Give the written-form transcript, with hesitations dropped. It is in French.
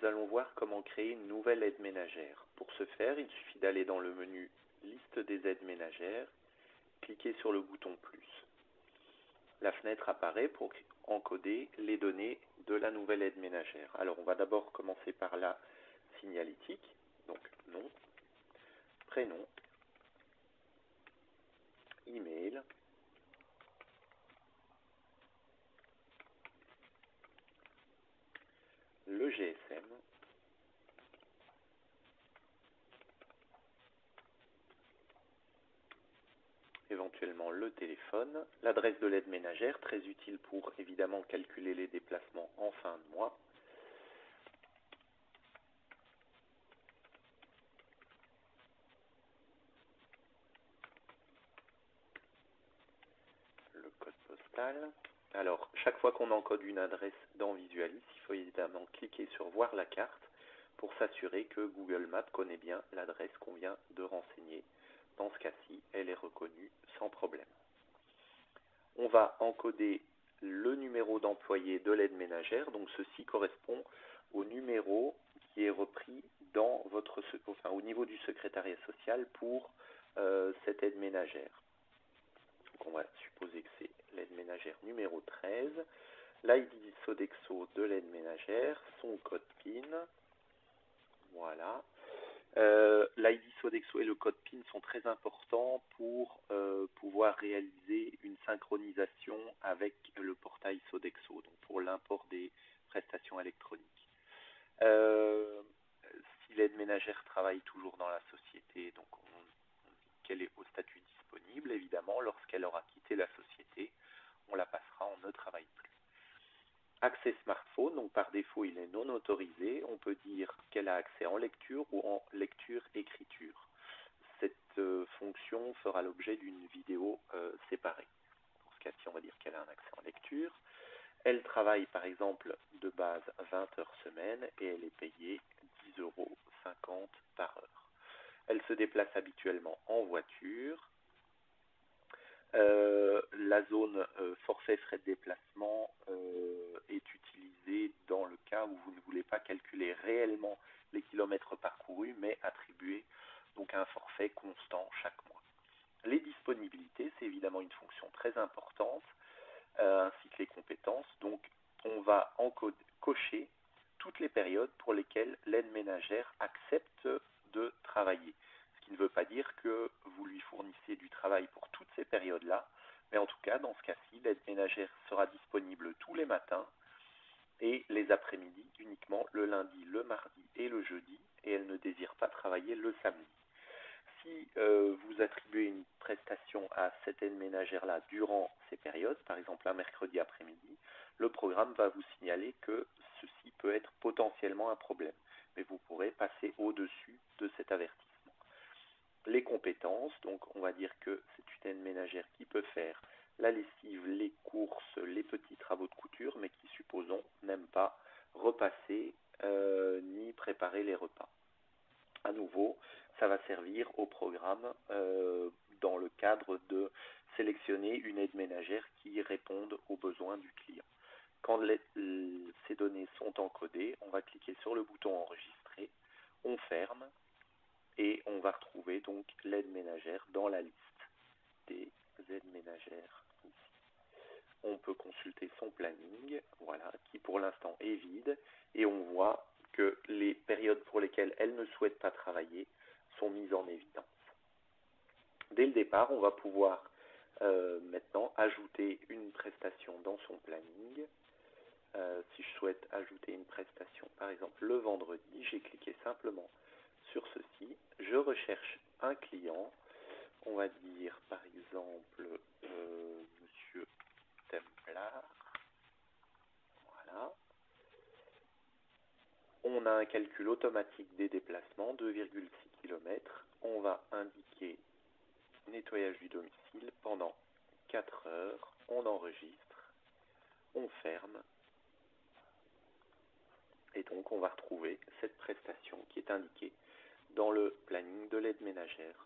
allons voir comment créer une nouvelle aide ménagère. Pour ce faire, il suffit d'aller dans le menu Liste des aides ménagères, cliquer sur le bouton plus. La fenêtre apparaît pour encoder les données de la nouvelle aide ménagère. Alors on va d'abord commencer par la signalétique, donc nom, prénom, email, le GSM, éventuellement le téléphone, l'adresse de l'aide ménagère, très utile pour évidemment calculer les déplacements en fin de mois, le code postal. Alors, chaque fois qu'on encode une adresse dans Visualis, il faut évidemment cliquer sur Voir la carte pour s'assurer que Google Maps connaît bien l'adresse qu'on vient de renseigner. Dans ce cas-ci, elle est reconnue sans problème. On va encoder le numéro d'employé de l'aide ménagère, donc ceci correspond au numéro qui est repris dans votre, au niveau du secrétariat social pour cette aide ménagère. Donc on va supposer que c'est l'aide ménagère numéro 13, l'ID Sodexo de l'aide ménagère, son code PIN, voilà. L'ID Sodexo et le code PIN sont très importants pour pouvoir réaliser une synchronisation avec le portail Sodexo, donc pour l'import des prestations électroniques. Si l'aide ménagère travaille toujours dans la société, donc on dit qu'elle est au statut disponible, évidemment, lorsqu'elle aura quitté la société, on la passera en ne travaille plus. Accès smartphone, donc par défaut il est non autorisé, on peut dire qu'elle a accès en lecture ou en lecture-écriture. Cette fonction fera l'objet d'une vidéo séparée. Dans ce cas-ci, on va dire qu'elle a un accès en lecture. Elle travaille par exemple de base 20 heures semaine et elle est payée 10,50 € par heure. Elle se déplace habituellement en voiture. La zone forfait frais de déplacement est utilisée dans le cas où vous ne voulez pas calculer réellement les kilomètres parcourus, mais attribuer donc un forfait constant chaque mois. Les disponibilités, c'est évidemment une fonction très importante, ainsi que les compétences. Donc on va cocher toutes les périodes pour lesquelles l'aide ménagère accepte de travailler. Ce qui ne veut pas dire que vous lui fournissez du travail pour toutes ces périodes-là, mais en tout cas, dans ce cas-ci, l'aide ménagère sera disponible tous les matins et les après-midi uniquement le lundi, le mardi et le jeudi, et elle ne désire pas travailler le samedi. Si vous attribuez une prestation à cette aide ménagère-là durant ces périodes, par exemple un mercredi après-midi, le programme va vous signaler que ceci peut être potentiellement un problème, mais vous pourrez passer au-dessus de cet avertissement. Les compétences, donc on va dire que c'est une aide ménagère qui peut faire la lessive, les courses, les petits travaux de couture, mais qui, supposons, n'aime pas repasser ni préparer les repas. À nouveau, ça va servir au programme dans le cadre de sélectionner une aide ménagère qui réponde aux besoins du client. Quand ces données sont encodées, on va cliquer sur le bouton enregistrer, on ferme et on va retrouver donc l'aide ménagère dans la liste des aides ménagères ici. On peut consulter son planning, voilà, qui pour l'instant est vide, et on voit que les périodes pour lesquelles elle ne souhaite pas travailler sont mises en évidence. Dès le départ, on va pouvoir maintenant ajouter une prestation dans son planning. Si je souhaite ajouter une prestation, par exemple le vendredi, j'ai cliqué simplement sur ceci. Je recherche un client. On va dire par exemple Monsieur Templar. Voilà. On a un calcul automatique des déplacements, 2,6 km. On va indiquer nettoyage du domicile pendant 4 heures. On enregistre. On ferme. Et donc on va retrouver cette prestation qui est indiquée dans le planning de l'aide ménagère